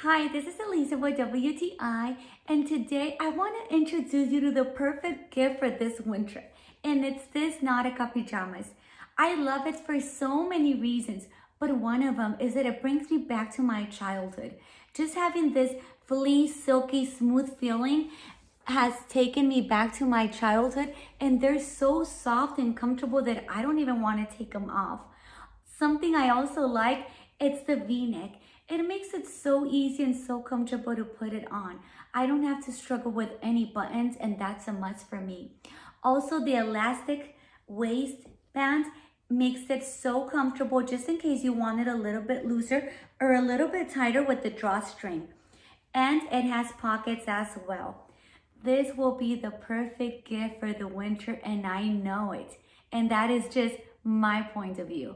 Hi, this is Elisa with WTI, and today I want to introduce you to the perfect gift for this winter, and it's this Nautica pajamas. I love it for so many reasons, but one of them is that it brings me back to my childhood. Just having this fleece, silky, smooth feeling has taken me back to my childhood, and they're so soft and comfortable that I don't even want to take them off. Something I also like, it's the V-neck. It makes it so easy and so comfortable to put it on. I don't have to struggle with any buttons, and that's a must for me. Also, the elastic waistband makes it so comfortable just in case you want it a little bit looser or a little bit tighter with the drawstring. And it has pockets as well. This will be the perfect gift for the winter, and I know it. And that is just my point of view.